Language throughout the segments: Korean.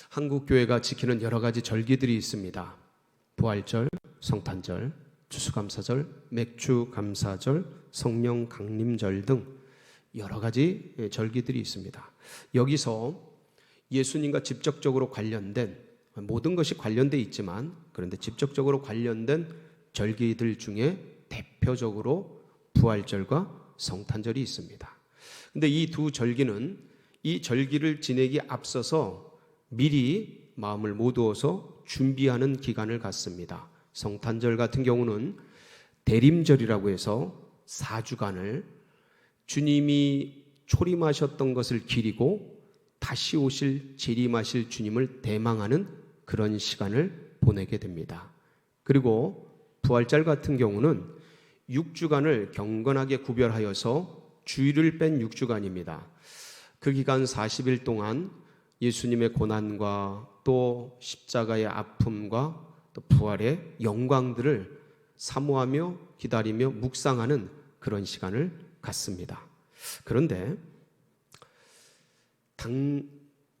한국 교회가 지키는 여러 가지 절기들이 있습니다. 부활절, 성탄절, 추수감사절, 맥주감사절, 성령 강림절 등 여러 가지 절기들이 있습니다. 여기서 예수님과 직접적으로 관련된, 모든 것이 관련되어 있지만 그런데 직접적으로 관련된 절기들 중에 대표적으로 부활절과 성탄절이 있습니다. 근데 이 두 절기는 이 절기를 지내기 앞서서 미리 마음을 모두어서 준비하는 기간을 갖습니다. 성탄절 같은 경우는 대림절이라고 해서 4주간을 주님이 초림하셨던 것을 기리고 다시 오실 재림하실 주님을 대망하는 그런 시간을 보내게 됩니다. 그리고 부활절 같은 경우는 6주간을 경건하게 구별하여서 주일을 뺀 6주간입니다. 그 기간 40일 동안 예수님의 고난과 또 십자가의 아픔과 또 부활의 영광들을 사모하며 기다리며 묵상하는 그런 시간을 갖습니다. 그런데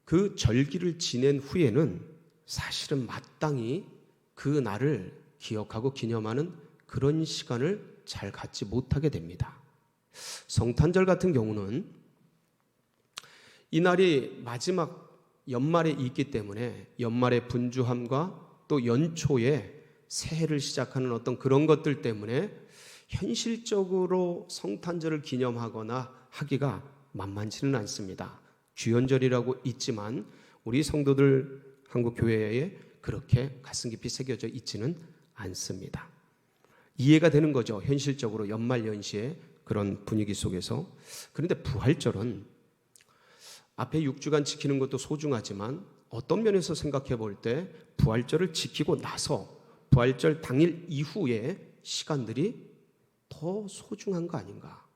그 절기를 지낸 후에는 사실은 마땅히 그 날을 기억하고 기념하는 그런 시간을 잘 갖지 못하게 됩니다. 성탄절 같은 경우는 이 날이 마지막 연말에 있기 때문에 연말의 분주함과 또 연초에 새해를 시작하는 어떤 그런 것들 때문에 현실적으로 성탄절을 기념하거나 하기가 만만치는 않습니다. 주연절이라고 있지만 우리 성도들 한국교회에 그렇게 가슴 깊이 새겨져 있지는 않습니다. 이해가 되는 거죠. 현실적으로 연말 연시에 그런 분위기 속에서. 그런데 부활절은 앞에 6주간 지키는 것도 소중하지만 어떤 면에서 생각해 볼 때 부활절을 지키고 나서 부활절 당일 이후의 시간들이 더 소중한 거 아닌가,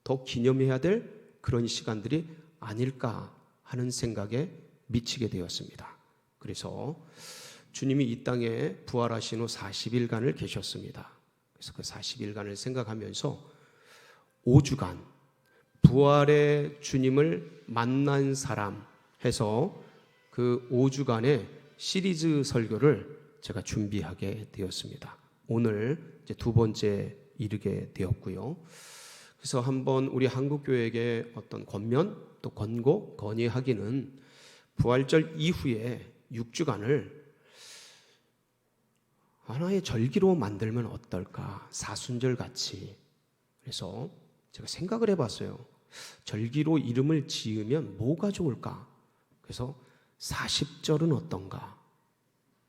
더 기념해야 될 그런 시간들이 아닐까 하는 생각에 미치게 되었습니다. 그래서 주님이 이 땅에 부활하신 후 40일간을 계셨습니다. 그래서 그 40일간을 생각하면서 5주간 부활의 주님을 만난 사람 해서 그 5주간의 시리즈 설교를 제가 준비하게 되었습니다. 오늘 이제 두 번째 이르게 되었고요. 그래서 한번 우리 한국교회에게 어떤 권면 또 권고 건의하기는 부활절 이후에 6주간을 하나의 절기로 만들면 어떨까, 사순절 같이. 그래서 제가 생각을 해봤어요. 절기로 이름을 지으면 뭐가 좋을까? 그래서 40절은 어떤가?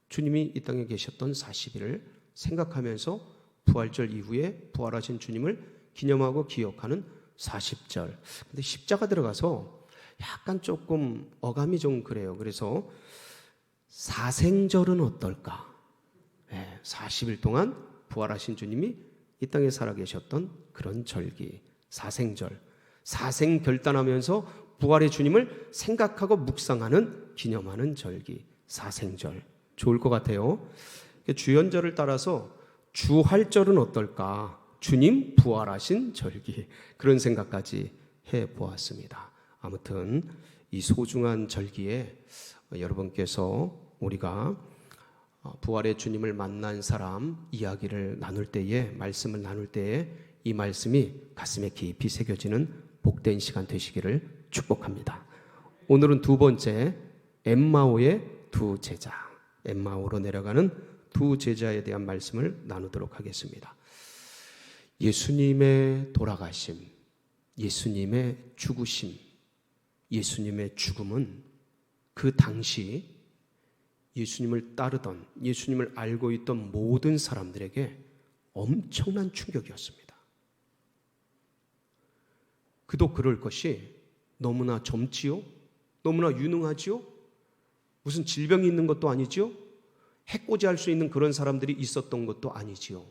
주님이 이 땅에 계셨던 40일을 생각하면서 부활절 이후에 부활하신 주님을 기념하고 기억하는 40절. 근데 십자가 들어가서 약간 조금 어감이 좀 그래요. 그래서 사생절은 어떨까? 40일 동안 부활하신 주님이 이 땅에 살아계셨던 그런 절기, 사생절. 사생 결단하면서 부활의 주님을 생각하고 묵상하는, 기념하는 절기, 사생절. 좋을 것 같아요. 주연절을 따라서 주활절은 어떨까? 주님 부활하신 절기. 그런 생각까지 해보았습니다. 아무튼 이 소중한 절기에 여러분께서 우리가 부활의 주님을 만난 사람 이야기를 나눌 때에, 말씀을 나눌 때에 이 말씀이 가슴에 깊이 새겨지는 복된 시간 되시기를 축복합니다. 오늘은 두 번째, 엠마오의 두 제자, 엠마오로 내려가는 두 제자에 대한 말씀을 나누도록 하겠습니다. 예수님의 돌아가심, 예수님의 죽으심, 예수님의 죽음은 그 당시 예수님을 따르던, 예수님을 알고 있던 모든 사람들에게 엄청난 충격이었습니다. 그도 그럴 것이 너무나 젊지요? 너무나 유능하지요? 무슨 질병이 있는 것도 아니지요? 해코지할 수 있는 그런 사람들이 있었던 것도 아니지요.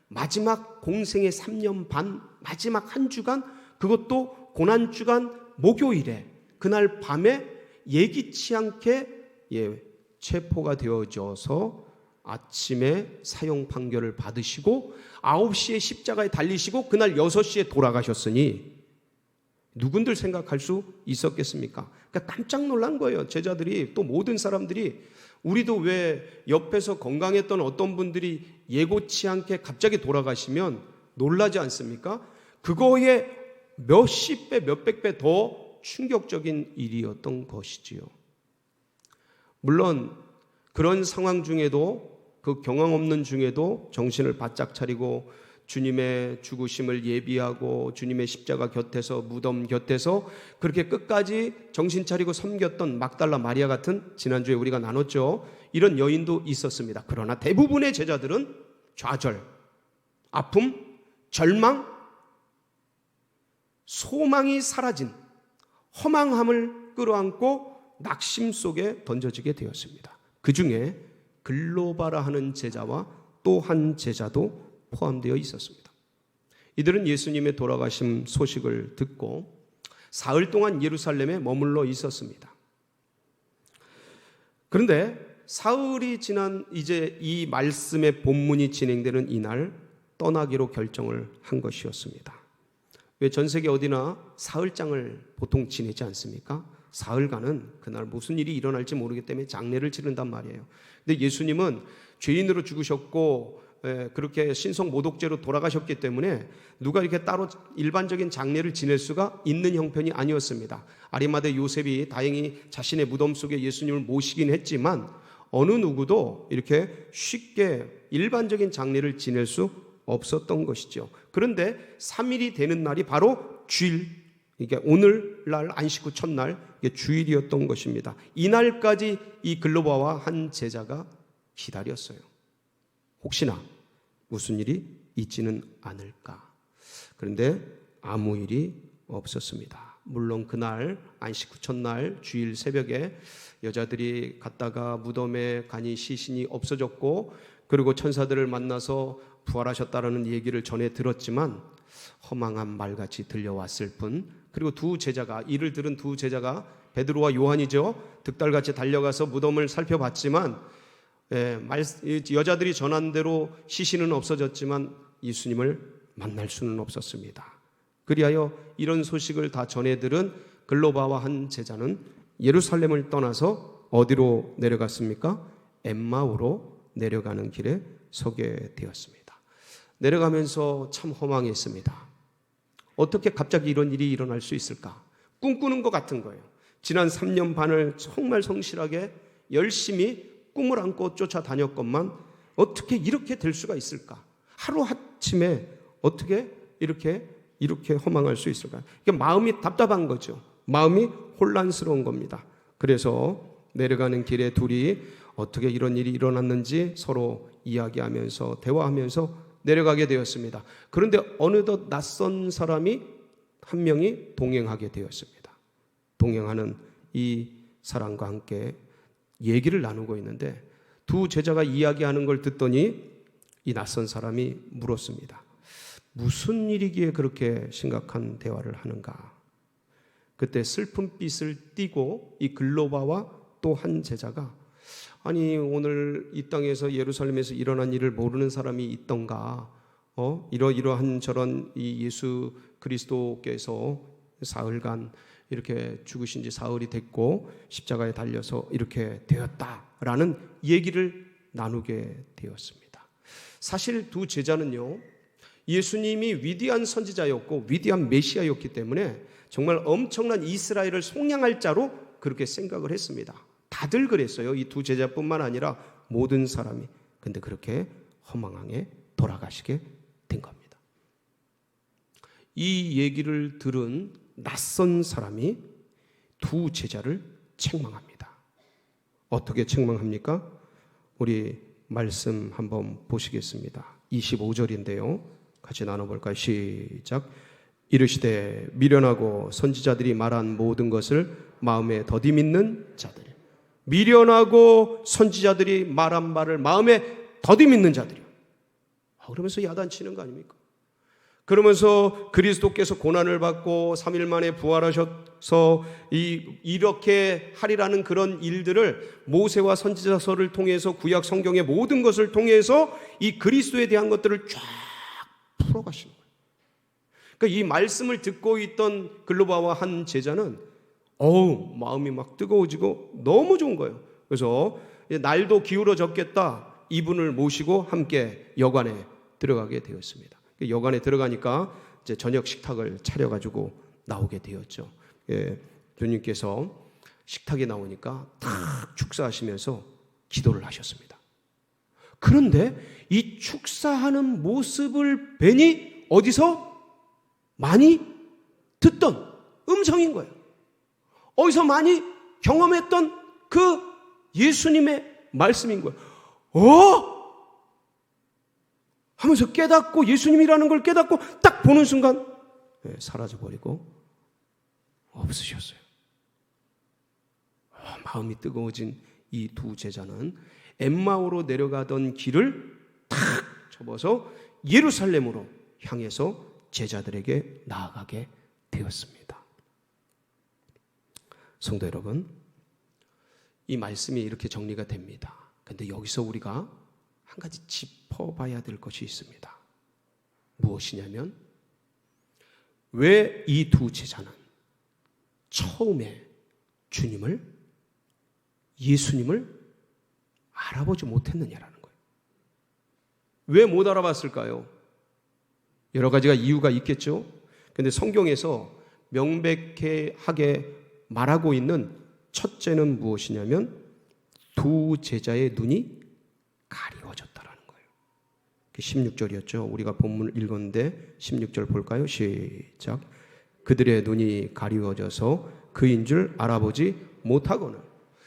마지막 공생의 3년 반, 마지막 한 주간, 그것도 고난주간 목요일에 그날 밤에 예기치 않게 체포가 되어져서 아침에 사형 판결을 받으시고 9시에 십자가에 달리시고 그날 6시에 돌아가셨으니 누군들 생각할 수 있었겠습니까? 그러니까 깜짝 놀란 거예요. 제자들이, 또 모든 사람들이. 우리도 왜 옆에서 건강했던 어떤 분들이 예고치 않게 갑자기 돌아가시면 놀라지 않습니까? 그거에 몇십 배, 몇백 배 더 충격적인 일이었던 것이지요. 물론 그런 상황 중에도, 그 경험 없는 중에도 정신을 바짝 차리고 주님의 죽으심을 예비하고 주님의 십자가 곁에서, 무덤 곁에서 그렇게 끝까지 정신 차리고 섬겼던 막달라 마리아 같은, 지난주에 우리가 나눴죠. 이런 여인도 있었습니다. 그러나 대부분의 제자들은 좌절, 아픔, 절망, 소망이 사라진 허망함을 끌어안고 낙심 속에 던져지게 되었습니다. 그 중에 글로바라 하는 제자와 또 한 제자도 포함되어 있었습니다. 이들은 예수님의 돌아가심 소식을 듣고 사흘 동안 예루살렘에 머물러 있었습니다. 그런데 사흘이 지난 이제 이 말씀의 본문이 진행되는 이날 떠나기로 결정을 한 것이었습니다. 왜 전 세계 어디나 사흘장을 보통 지내지 않습니까? 사흘간은 그날 무슨 일이 일어날지 모르기 때문에 장례를 치른단 말이에요. 근데 예수님은 죄인으로 죽으셨고 그렇게 신성모독죄로 돌아가셨기 때문에 누가 이렇게 따로 일반적인 장례를 지낼 수가 있는 형편이 아니었습니다. 아리마대 요셉이 다행히 자신의 무덤 속에 예수님을 모시긴 했지만 어느 누구도 이렇게 쉽게 일반적인 장례를 지낼 수 없었던 것이죠. 그런데 3일이 되는 날이 바로 주일, 이게 오늘날 안식 후 첫날, 이게 주일이었던 것입니다. 이날까지 이 글로바와 한 제자가 기다렸어요. 혹시나 무슨 일이 있지는 않을까. 그런데 아무 일이 없었습니다. 물론 그날 안식 후 첫날 주일 새벽에 여자들이 갔다가 무덤에 가니 시신이 없어졌고, 그리고 천사들을 만나서 부활하셨다라는 얘기를 전해 들었지만 허망한 말같이 들려왔을 뿐, 그리고 두 제자가, 이를 들은 두 제자가 베드로와 요한이죠. 득달같이 달려가서 무덤을 살펴봤지만 여자들이 전한 대로 시신은 없어졌지만 예수님을 만날 수는 없었습니다. 그리하여 이런 소식을 다 전해 들은 글로바와 한 제자는 예루살렘을 떠나서 어디로 내려갔습니까? 엠마오로 내려가는 길에 서게 되었습니다. 내려가면서 참 허망했습니다. 어떻게 갑자기 이런 일이 일어날 수 있을까? 꿈꾸는 것 같은 거예요. 지난 3년 반을 정말 성실하게 열심히 꿈을 안고 쫓아다녔건만 어떻게 이렇게 될 수가 있을까? 하루아침에 어떻게 이렇게 허망할 수 있을까? 그러니까 마음이 답답한 거죠. 마음이 혼란스러운 겁니다. 그래서 내려가는 길에 둘이 어떻게 이런 일이 일어났는지 서로 이야기하면서 대화하면서 내려가게 되었습니다. 그런데 어느덧 낯선 사람이 한 명이 동행하게 되었습니다. 동행하는 이 사람과 함께 얘기를 나누고 있는데 두 제자가 이야기하는 걸 듣더니 이 낯선 사람이 물었습니다. 무슨 일이기에 그렇게 심각한 대화를 하는가? 그때 슬픔빛을 띠고 이 글로바와 또 한 제자가, 아니 오늘 이 땅에서 예루살렘에서 일어난 일을 모르는 사람이 있던가? 이러한 저런 이 예수 그리스도께서 사흘간 이렇게 죽으신 지 사흘이 됐고 십자가에 달려서 이렇게 되었다라는 얘기를 나누게 되었습니다. 사실 두 제자는요, 예수님이 위대한 선지자였고 위대한 메시아였기 때문에 정말 엄청난 이스라엘을 속량할 자로 그렇게 생각을 했습니다. 다들 그랬어요. 이 두 제자뿐만 아니라 모든 사람이. 근데 그렇게 허망하게 돌아가시게 된 겁니다. 이 얘기를 들은 낯선 사람이 두 제자를 책망합니다. 어떻게 책망합니까? 우리 말씀 한번 보시겠습니다. 25절인데요. 같이 나눠볼까요? 시작. 이르시되 미련하고 선지자들이 말한 모든 것을 마음에 더디 믿는 자들. 미련하고 선지자들이 말한 말을 마음에 더디 믿는 자들이요. 그러면서 야단치는 거 아닙니까? 그러면서 그리스도께서 고난을 받고 3일 만에 부활하셔서 이렇게 하리라는 그런 일들을 모세와 선지자서를 통해서 구약 성경의 모든 것을 통해서 이 그리스도에 대한 것들을 쫙 풀어가시는 거예요. 그러니까 이 말씀을 듣고 있던 글로바와 한 제자는 마음이 막 뜨거워지고 너무 좋은 거예요. 그래서 날도 기울어졌겠다. 이분을 모시고 함께 여관에 들어가게 되었습니다. 여관에 들어가니까 이제 저녁 식탁을 차려가지고 나오게 되었죠. 주님께서 식탁에 나오니까 탁 축사하시면서 기도를 하셨습니다. 그런데 이 축사하는 모습을 뵈니 어디서 많이 듣던 음성인 거예요. 어디서 많이 경험했던 그 예수님의 말씀인 거예요. 하면서 깨닫고 예수님이라는 걸 깨닫고 딱 보는 순간 사라져버리고 없으셨어요. 마음이 뜨거워진 이 두 제자는 엠마오로 내려가던 길을 탁 접어서 예루살렘으로 향해서 제자들에게 나아가게 되었습니다. 성도 여러분, 이 말씀이 이렇게 정리가 됩니다. 그런데 여기서 우리가 한 가지 짚어봐야 될 것이 있습니다. 무엇이냐면, 왜 이 두 제자는 처음에 예수님을 알아보지 못했느냐라는 거예요. 왜 못 알아봤을까요? 여러 가지가 이유가 있겠죠. 그런데 성경에서 명백하게 말하고 있는 첫째는 무엇이냐면, 두 제자의 눈이 가리워졌다라는 거예요. 16절이었죠. 우리가 본문을 읽었는데 16절 볼까요? 시작. 그들의 눈이 가리워져서 그인 줄 알아보지 못하거늘.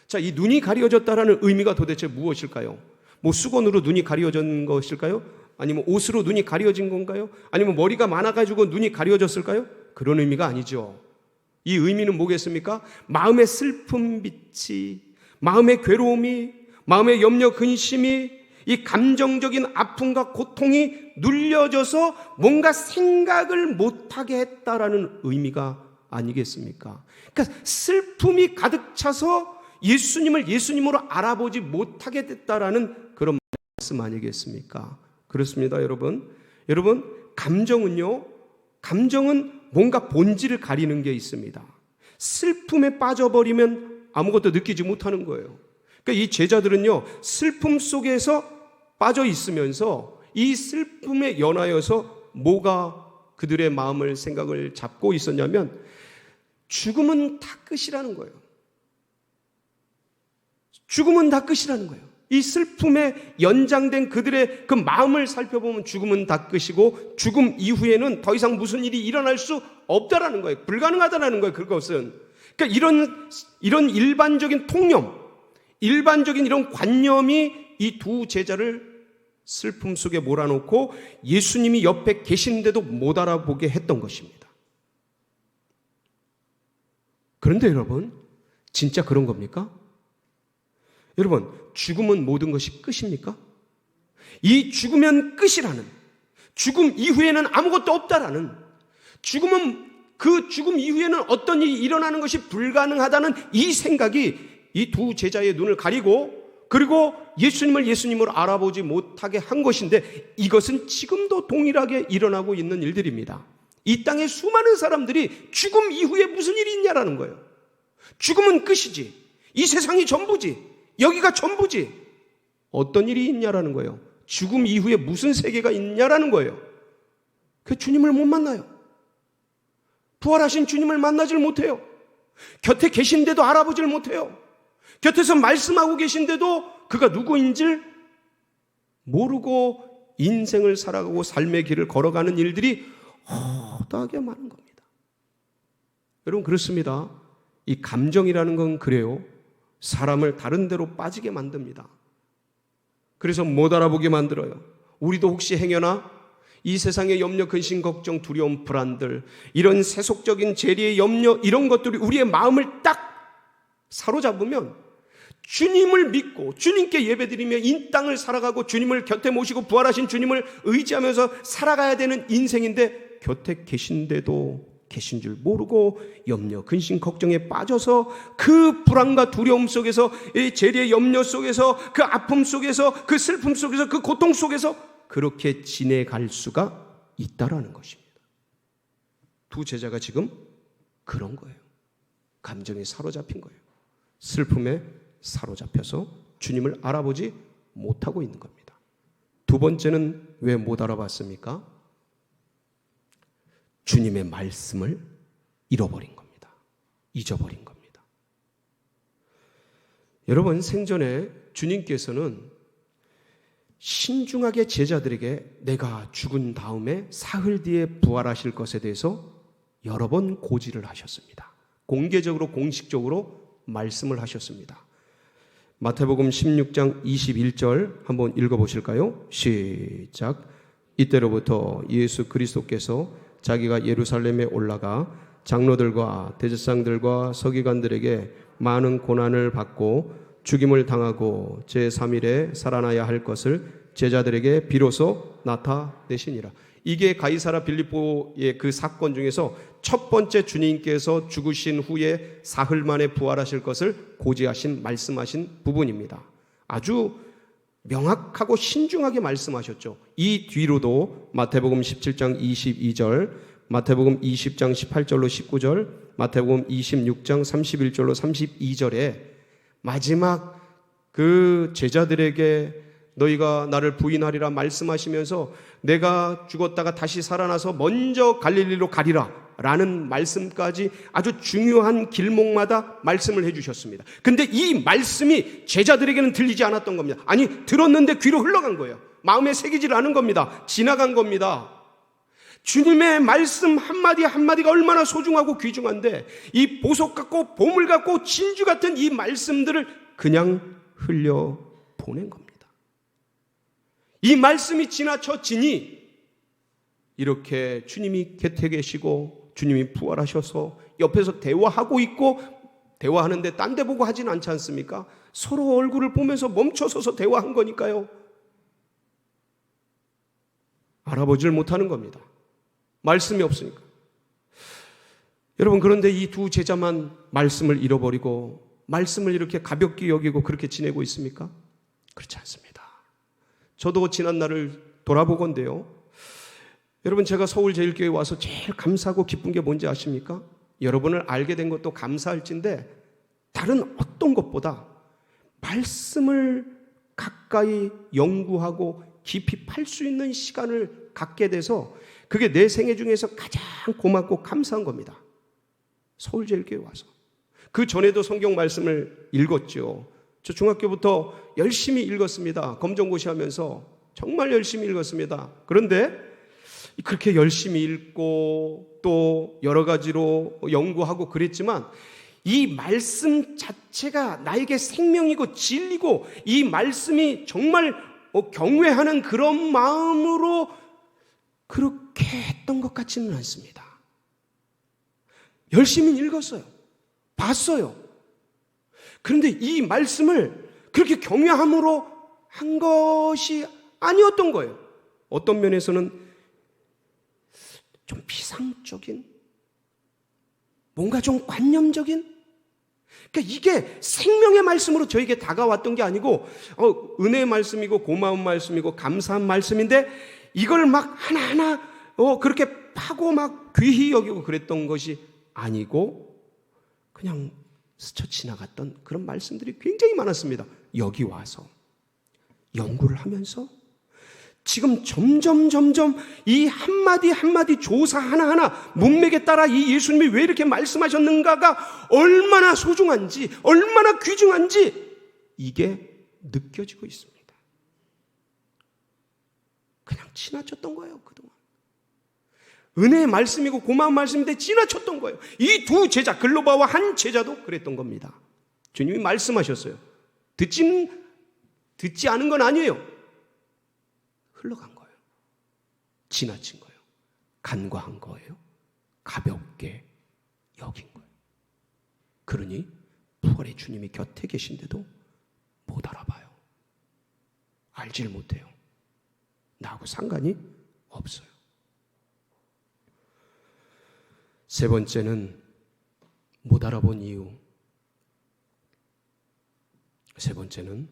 자, 이 눈이 가리워졌다라는 의미가 도대체 무엇일까요? 뭐 수건으로 눈이 가리워진 것일까요? 아니면 옷으로 눈이 가리워진 건가요? 아니면 머리가 많아가지고 눈이 가리워졌을까요? 그런 의미가 아니죠. 이 의미는 뭐겠습니까? 마음의 슬픔 빛이, 마음의 괴로움이, 마음의 염려 근심이, 이 감정적인 아픔과 고통이 눌려져서 뭔가 생각을 못하게 했다라는 의미가 아니겠습니까? 그러니까 슬픔이 가득 차서 예수님을 예수님으로 알아보지 못하게 됐다라는 그런 말씀 아니겠습니까? 그렇습니다, 여러분. 감정은 뭔가 본질을 가리는 게 있습니다. 슬픔에 빠져버리면 아무것도 느끼지 못하는 거예요. 그러니까 이 제자들은요, 슬픔 속에서 빠져 있으면서 이 슬픔에 연하여서 뭐가 그들의 마음을, 생각을 잡고 있었냐면, 죽음은 다 끝이라는 거예요. 죽음은 다 끝이라는 거예요. 이 슬픔에 연장된 그들의 그 마음을 살펴보면 죽음은 다 끝이고, 죽음 이후에는 더 이상 무슨 일이 일어날 수 없다라는 거예요. 불가능하다라는 거예요. 그것은. 그러니까 이런 일반적인 통념, 일반적인 이런 관념이 이 두 제자를 슬픔 속에 몰아놓고 예수님이 옆에 계시는데도 못 알아보게 했던 것입니다. 그런데 여러분, 진짜 그런 겁니까? 여러분, 죽음은 모든 것이 끝입니까? 이 죽으면 끝이라는, 죽음 이후에는 아무것도 없다라는, 그 죽음 이후에는 어떤 일이 일어나는 것이 불가능하다는 이 생각이 이 두 제자의 눈을 가리고, 그리고 예수님을 예수님으로 알아보지 못하게 한 것인데, 이것은 지금도 동일하게 일어나고 있는 일들입니다. 이 땅에 수많은 사람들이 죽음 이후에 무슨 일이 있냐라는 거예요. 죽음은 끝이지, 이 세상이 전부지, 여기가 전부지, 어떤 일이 있냐라는 거예요. 죽음 이후에 무슨 세계가 있냐라는 거예요. 그 주님을 못 만나요. 부활하신 주님을 만나질 못해요. 곁에 계신데도 알아보질 못해요. 곁에서 말씀하고 계신데도 그가 누구인지 모르고 인생을 살아가고 삶의 길을 걸어가는 일들이 허다하게 많은 겁니다. 여러분, 그렇습니다. 이 감정이라는 건 그래요. 사람을 다른 데로 빠지게 만듭니다. 그래서 못 알아보게 만들어요. 우리도 혹시 행여나 이 세상의 염려, 근심, 걱정, 두려움, 불안들, 이런 세속적인 재리의 염려, 이런 것들이 우리의 마음을 딱 사로잡으면 주님을 믿고 주님께 예배드리며 이 땅을 살아가고 주님을 곁에 모시고 부활하신 주님을 의지하면서 살아가야 되는 인생인데, 곁에 계신데도 계신 줄 모르고 염려, 근심, 걱정에 빠져서 그 불안과 두려움 속에서, 이 재리의 염려 속에서, 그 아픔 속에서, 그 슬픔 속에서, 그 고통 속에서 그렇게 지내갈 수가 있다라는 것입니다. 두 제자가 지금 그런 거예요. 감정에 사로잡힌 거예요. 슬픔에 사로잡혀서 주님을 알아보지 못하고 있는 겁니다. 두 번째는 왜 못 알아봤습니까? 주님의 말씀을 잃어버린 겁니다. 잊어버린 겁니다. 여러분, 생전에 주님께서는 신중하게 제자들에게 내가 죽은 다음에 사흘 뒤에 부활하실 것에 대해서 여러 번 고지를 하셨습니다. 공개적으로 공식적으로 말씀을 하셨습니다. 마태복음 16장 21절 한번 읽어보실까요? 시작. 이때로부터 예수 그리스도께서 자기가 예루살렘에 올라가 장로들과 대제사장들과 서기관들에게 많은 고난을 받고 죽임을 당하고 제3일에 살아나야 할 것을 제자들에게 비로소 나타내시니라. 이게 가이사라 빌립보의 그 사건 중에서 첫 번째 주님께서 죽으신 후에 사흘 만에 부활하실 것을 고지하신 말씀하신 부분입니다. 아주 명확하고 신중하게 말씀하셨죠. 이 뒤로도 마태복음 17장 22절, 마태복음 20장 18절로 19절, 마태복음 26장 31절로 32절에 마지막 그 제자들에게 너희가 나를 부인하리라 말씀하시면서 내가 죽었다가 다시 살아나서 먼저 갈릴리로 가리라 라는 말씀까지 아주 중요한 길목마다 말씀을 해주셨습니다. 근데 이 말씀이 제자들에게는 들리지 않았던 겁니다. 아니, 들었는데 귀로 흘러간 거예요. 마음에 새기질 않은 겁니다. 지나간 겁니다. 주님의 말씀 한마디 한마디가 얼마나 소중하고 귀중한데 이 보석 같고 보물 같고 진주 같은 이 말씀들을 그냥 흘려보낸 겁니다. 이 말씀이 지나쳐지니 이렇게 주님이 곁에 계시고 주님이 부활하셔서 옆에서 대화하고 있고 대화하는데 딴 데 보고 하진 않지 않습니까? 서로 얼굴을 보면서 멈춰서서 대화한 거니까요. 알아보질 못하는 겁니다. 말씀이 없으니까. 여러분, 그런데 이 두 제자만 말씀을 잃어버리고 말씀을 이렇게 가볍게 여기고 그렇게 지내고 있습니까? 그렇지 않습니다. 저도 지난 날을 돌아보건데요. 여러분, 제가 서울제일교회에 와서 제일 감사하고 기쁜 게 뭔지 아십니까? 여러분을 알게 된 것도 감사할진데 다른 어떤 것보다 말씀을 가까이 연구하고 깊이 팔 수 있는 시간을 갖게 돼서 그게 내 생애 중에서 가장 고맙고 감사한 겁니다. 서울제일교회 와서. 그 전에도 성경 말씀을 읽었죠. 저 중학교부터 열심히 읽었습니다. 검정고시 하면서 정말 열심히 읽었습니다. 그런데 그렇게 열심히 읽고 또 여러 가지로 연구하고 그랬지만 이 말씀 자체가 나에게 생명이고 진리고 이 말씀이 정말 경외하는 그런 마음으로 그렇게 했던 것 같지는 않습니다. 열심히 읽었어요. 봤어요. 그런데 이 말씀을 그렇게 경외함으로 한 것이 아니었던 거예요. 어떤 면에서는 좀 비상적인, 뭔가 좀 관념적인, 그러니까 이게 생명의 말씀으로 저에게 다가왔던 게 아니고 은혜의 말씀이고 고마운 말씀이고 감사한 말씀인데 이걸 막 하나하나 그렇게 파고 막 귀히 여기고 그랬던 것이 아니고 그냥 스쳐 지나갔던 그런 말씀들이 굉장히 많았습니다. 여기 와서 연구를 하면서 지금 점점 이 한마디 한마디 조사 하나하나 문맥에 따라 이 예수님이 왜 이렇게 말씀하셨는가가 얼마나 소중한지 얼마나 귀중한지 이게 느껴지고 있습니다. 그냥 지나쳤던 거예요. 그동안 은혜의 말씀이고 고마운 말씀인데 지나쳤던 거예요. 이 두 제자, 글로바와 한 제자도 그랬던 겁니다. 주님이 말씀하셨어요. 듣지 않은 건 아니에요. 흘러간 거예요. 지나친 거예요. 간과한 거예요. 가볍게 여긴 거예요. 그러니 부활의 주님이 곁에 계신데도 못 알아봐요. 알질 못해요. 나하고 상관이 없어요. 세 번째는 못 알아본 이유. 세 번째는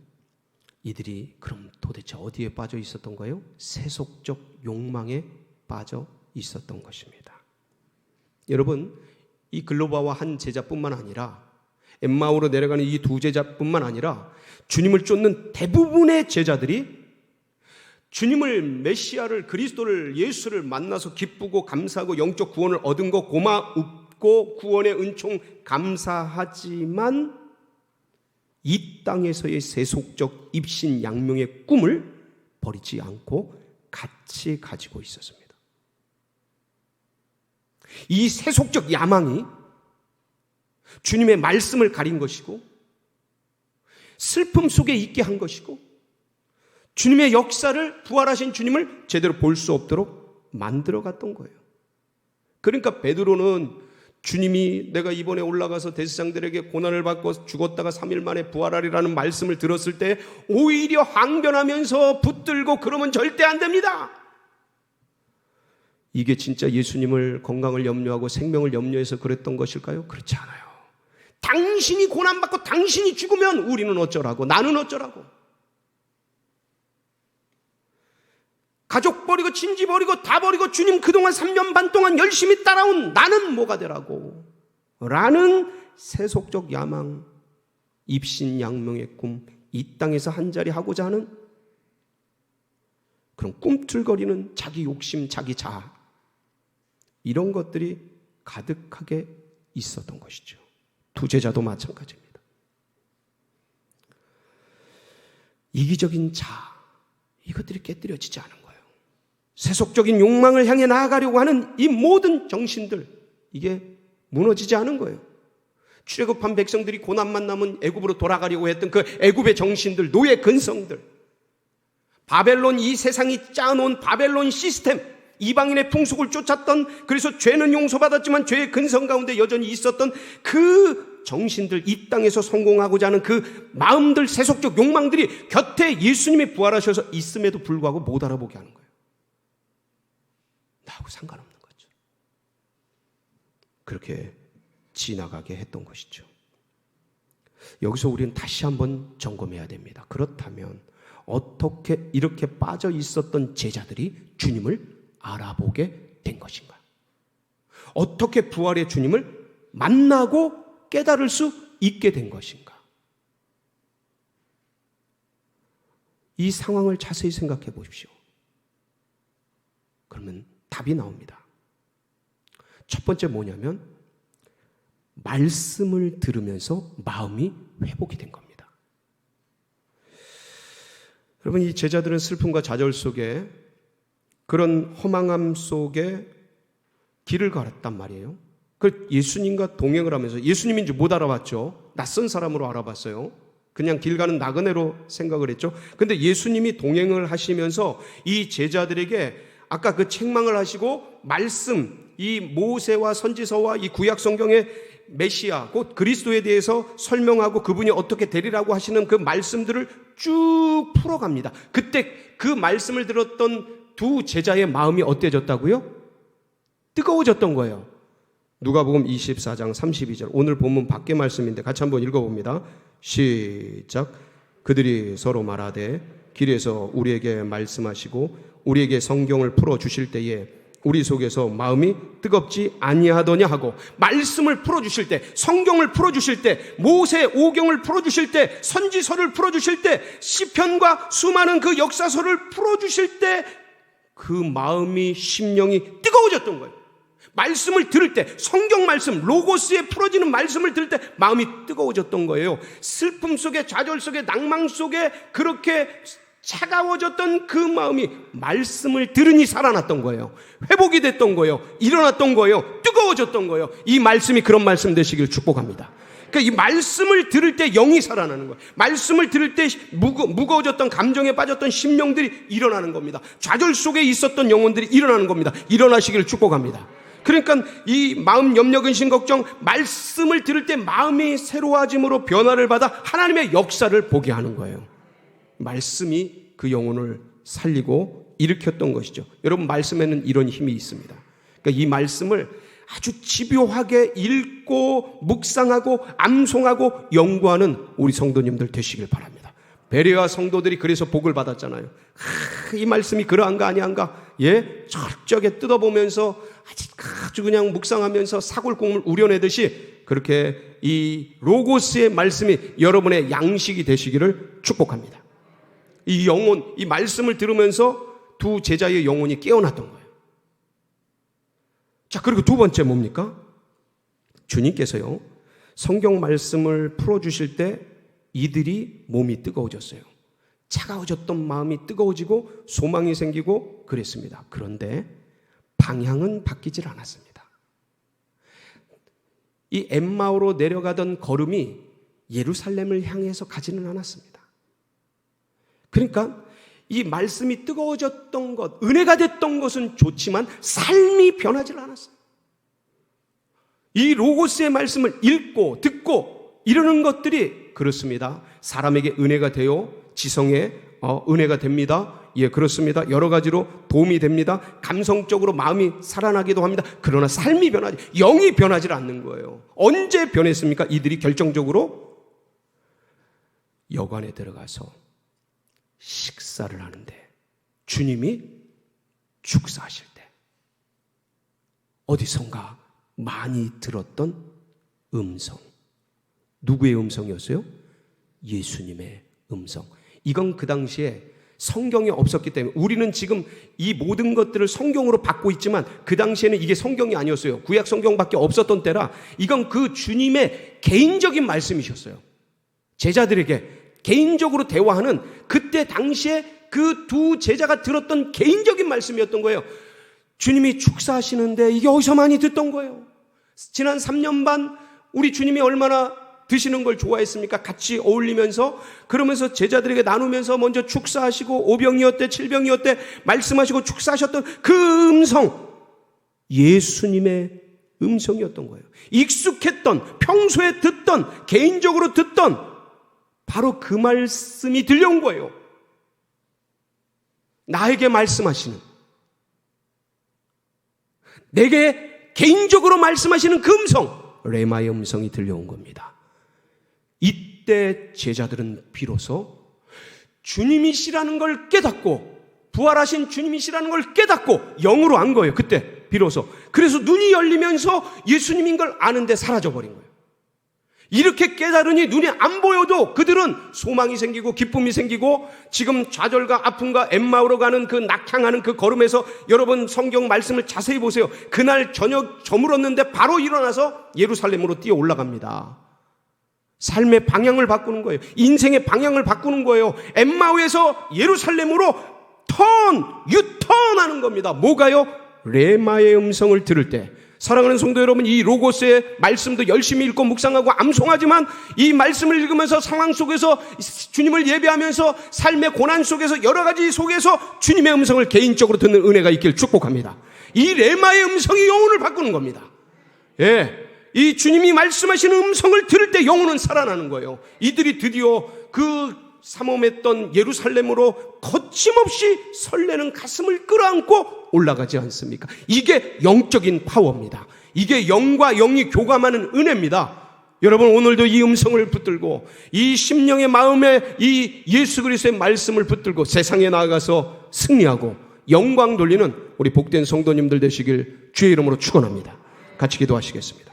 이들이 그럼 도대체 어디에 빠져 있었던 거예요? 세속적 욕망에 빠져 있었던 것입니다. 여러분, 이 글로바와 한 제자뿐만 아니라 엠마오로 내려가는 이 두 제자뿐만 아니라 주님을 쫓는 대부분의 제자들이 주님을, 메시아를, 그리스도를, 예수를 만나서 기쁘고 감사하고 영적 구원을 얻은 거 고마웠고 구원의 은총 감사하지만 이 땅에서의 세속적 입신 양명의 꿈을 버리지 않고 같이 가지고 있었습니다. 이 세속적 야망이 주님의 말씀을 가린 것이고 슬픔 속에 있게 한 것이고 주님의 역사를, 부활하신 주님을 제대로 볼 수 없도록 만들어 갔던 거예요. 그러니까 베드로는 주님이 내가 이번에 올라가서 대제사장들에게 고난을 받고 죽었다가 3일 만에 부활하리라는 말씀을 들었을 때 오히려 항변하면서 붙들고 그러면 절대 안 됩니다. 이게 진짜 예수님을 건강을 염려하고 생명을 염려해서 그랬던 것일까요? 그렇지 않아요. 당신이 고난받고 당신이 죽으면 우리는 어쩌라고, 나는 어쩌라고. 가족 버리고 친지 버리고 다 버리고 주님 그동안 3년 반 동안 열심히 따라온 나는 뭐가 되라고 라는 세속적 야망, 입신양명의 꿈, 이 땅에서 한자리 하고자 하는 그런 꿈틀거리는 자기 욕심, 자기 자아, 이런 것들이 가득하게 있었던 것이죠. 두 제자도 마찬가지입니다. 이기적인 자아, 이것들이 깨뜨려지지 않은 거예요. 세속적인 욕망을 향해 나아가려고 하는 이 모든 정신들, 이게 무너지지 않은 거예요. 출애굽한 백성들이 고난만 남은 애굽으로 돌아가려고 했던 그 애굽의 정신들, 노예 근성들, 바벨론, 이 세상이 짜놓은 바벨론 시스템, 이방인의 풍속을 쫓았던, 그래서 죄는 용서받았지만 죄의 근성 가운데 여전히 있었던 그 정신들, 이 땅에서 성공하고자 하는 그 마음들, 세속적 욕망들이 곁에 예수님이 부활하셔서 있음에도 불구하고 못 알아보게 하는 거예요. 나하고 상관없는 거죠. 그렇게 지나가게 했던 것이죠. 여기서 우리는 다시 한번 점검해야 됩니다. 그렇다면 어떻게 이렇게 빠져 있었던 제자들이 주님을 알아보게 된 것인가? 어떻게 부활의 주님을 만나고 깨달을 수 있게 된 것인가? 이 상황을 자세히 생각해 보십시오. 그러면 답이 나옵니다. 첫 번째 뭐냐면 말씀을 들으면서 마음이 회복이 된 겁니다. 여러분, 이 제자들은 슬픔과 좌절 속에, 그런 허망함 속에 길을 걸었단 말이에요. 그 예수님과 동행을 하면서, 예수님인지 못 알아봤죠. 낯선 사람으로 알아봤어요. 그냥 길 가는 나그네로 생각을 했죠. 근데 예수님이 동행을 하시면서 이 제자들에게 아까 그 책망을 하시고 말씀, 이 모세와 선지서와 이 구약 성경의 메시아, 곧 그리스도에 대해서 설명하고 그분이 어떻게 되리라고 하시는 그 말씀들을 쭉 풀어갑니다. 그때 그 말씀을 들었던 두 제자의 마음이 어때졌다고요? 뜨거워졌던 거예요. 누가복음 24장 32절, 오늘 본문 밖의 말씀인데 같이 한번 읽어봅니다. 시작. 그들이 서로 말하되 길에서 우리에게 말씀하시고 우리에게 성경을 풀어주실 때에 우리 속에서 마음이 뜨겁지 아니하더냐 하고, 말씀을 풀어주실 때, 성경을 풀어주실 때, 모세 오경을 풀어주실 때, 선지서를 풀어주실 때, 시편과 수많은 그 역사서를 풀어주실 때 그 마음이, 심령이 뜨거워졌던 거예요. 말씀을 들을 때, 성경 말씀, 로고스에 풀어지는 말씀을 들을 때 마음이 뜨거워졌던 거예요. 슬픔 속에, 좌절 속에, 낭망 속에 그렇게 차가워졌던 그 마음이 말씀을 들으니 살아났던 거예요. 회복이 됐던 거예요. 일어났던 거예요. 뜨거워졌던 거예요. 이 말씀이 그런 말씀 되시길 축복합니다. 그러니까 이 말씀을 들을 때 영이 살아나는 거예요. 말씀을 들을 때 무거워졌던 감정에 빠졌던 심령들이 일어나는 겁니다. 좌절 속에 있었던 영혼들이 일어나는 겁니다. 일어나시기를 축복합니다. 그러니까 이 마음 염려 근심 걱정, 말씀을 들을 때 마음이 새로워짐으로 변화를 받아 하나님의 역사를 보게 하는 거예요. 말씀이 그 영혼을 살리고 일으켰던 것이죠. 여러분, 말씀에는 이런 힘이 있습니다. 그러니까 이 말씀을 아주 집요하게 읽고 묵상하고 암송하고 연구하는 우리 성도님들 되시길 바랍니다. 베레아 성도들이 그래서 복을 받았잖아요. 이 말씀이 그러한가 아니한가, 예, 철저하게 뜯어보면서 아주 그냥 묵상하면서 사골국물 우려내듯이 그렇게 이 로고스의 말씀이 여러분의 양식이 되시기를 축복합니다. 이 영혼, 이 말씀을 들으면서 두 제자의 영혼이 깨어났던 거예요. 자, 그리고 두 번째 뭡니까? 주님께서요, 성경 말씀을 풀어주실 때 이들이 몸이 뜨거워졌어요. 차가워졌던 마음이 뜨거워지고 소망이 생기고 그랬습니다. 그런데 방향은 바뀌질 않았습니다. 이 엠마오로 내려가던 걸음이 예루살렘을 향해서 가지는 않았습니다. 그러니까 이 말씀이 뜨거워졌던 것, 은혜가 됐던 것은 좋지만 삶이 변하지 않았어요. 이 로고스의 말씀을 읽고 듣고 이러는 것들이 그렇습니다. 사람에게 은혜가 되어 지성에 은혜가 됩니다. 예, 그렇습니다. 여러 가지로 도움이 됩니다. 감성적으로 마음이 살아나기도 합니다. 그러나 삶이 변하지, 영이 변하지 않는 거예요. 언제 변했습니까? 이들이 결정적으로 여관에 들어가서 식사를 하는데 주님이 축사하실 때 어디선가 많이 들었던 음성, 누구의 음성이었어요? 예수님의 음성. 이건 그 당시에 성경이 없었기 때문에 우리는 지금 이 모든 것들을 성경으로 받고 있지만 그 당시에는 이게 성경이 아니었어요. 구약 성경밖에 없었던 때라 이건 그 주님의 개인적인 말씀이셨어요. 제자들에게 개인적으로 대화하는 그때 당시에 그 두 제자가 들었던 개인적인 말씀이었던 거예요. 주님이 축사하시는데 이게 어디서 많이 듣던 거예요. 지난 3년 반 우리 주님이 얼마나 드시는 걸 좋아했습니까? 같이 어울리면서 그러면서 제자들에게 나누면서 먼저 축사하시고 5병이었대 7병이었대 말씀하시고 축사하셨던 그 음성, 예수님의 음성이었던 거예요. 익숙했던, 평소에 듣던, 개인적으로 듣던 바로 그 말씀이 들려온 거예요. 나에게 말씀하시는, 내게 개인적으로 말씀하시는 그 음성, 레마의 음성이 들려온 겁니다. 이때 제자들은 비로소 주님이시라는 걸 깨닫고, 부활하신 주님이시라는 걸 깨닫고 영으로 안 거예요. 그때 비로소. 그래서 눈이 열리면서 예수님인 걸 아는데 사라져버린 거예요. 이렇게 깨달으니 눈이 안 보여도 그들은 소망이 생기고 기쁨이 생기고 지금 좌절과 아픔과 엠마오로 가는 그 낙향하는 그 걸음에서 여러분 성경 말씀을 자세히 보세요. 그날 저녁 저물었는데 바로 일어나서 예루살렘으로 뛰어 올라갑니다. 삶의 방향을 바꾸는 거예요. 인생의 방향을 바꾸는 거예요. 엠마오에서 예루살렘으로 유턴하는 겁니다. 뭐가요? 레마의 음성을 들을 때. 사랑하는 성도 여러분, 이 로고스의 말씀도 열심히 읽고 묵상하고 암송하지만 이 말씀을 읽으면서 상황 속에서 주님을 예배하면서 삶의 고난 속에서 여러 가지 속에서 주님의 음성을 개인적으로 듣는 은혜가 있길 축복합니다. 이 레마의 음성이 영혼을 바꾸는 겁니다. 예, 이 주님이 말씀하시는 음성을 들을 때 영혼은 살아나는 거예요. 이들이 드디어 그 삼엄했던 예루살렘으로 거침없이 설레는 가슴을 끌어안고 올라가지 않습니까? 이게 영적인 파워입니다. 이게 영과 영이 교감하는 은혜입니다. 여러분 오늘도 이 음성을 붙들고 이 심령의 마음에 이 예수 그리스도의 말씀을 붙들고 세상에 나아가서 승리하고 영광 돌리는 우리 복된 성도님들 되시길 주의 이름으로 축원합니다. 같이 기도하시겠습니다.